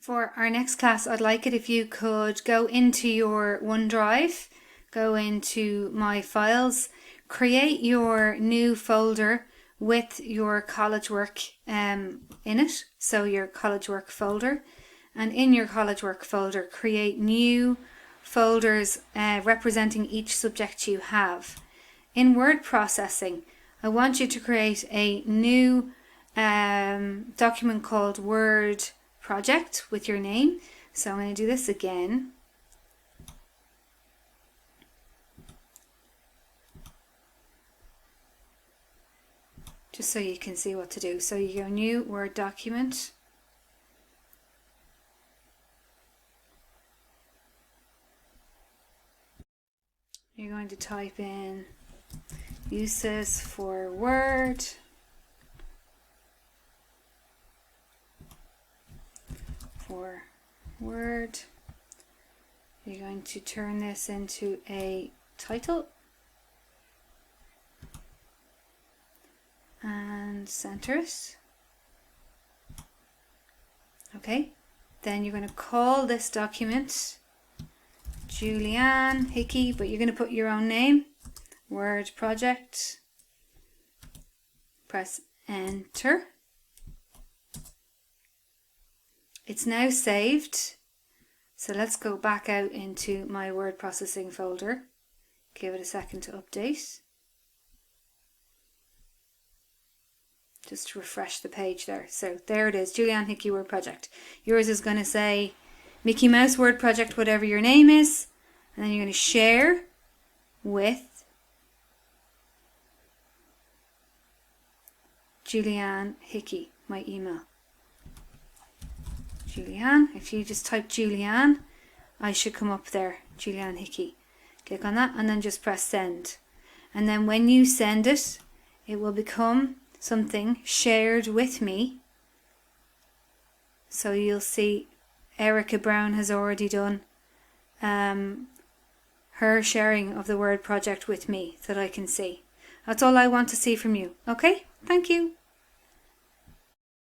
For our next class, I'd like it if you could go into your OneDrive, go into My Files, create your new folder with your college work in it, so your college work folder, and in your college work folder create new folders representing each subject you have. In word processing, I want you to create a new document called Word Project with your name. So I'm going to do this again. Just so you can see what to do. So you go new Word document. You're going to type in uses for Word. For Word. You're going to turn this into a title and center it. Okay, then you're going to call this document Julianne Hickey, but you're going to put your own name, Word Project. Press enter. It's now saved. So let's go back out into my word processing folder. Give it a second to update. Just to refresh the page there. So there it is, Julianne Hickey Word Project. Yours is going to say Mickey Mouse Word Project, whatever your name is. And then you're going to share with Julianne Hickey, my email. Julianne, if you just type Julianne, I should come up there, Julianne Hickey. Click on that and then just press send. And then when you send it, it will become something shared with me. So you'll see Erica Brown has already done her sharing of the Word Project with me that I can see. That's all I want to see from you. Okay, thank you.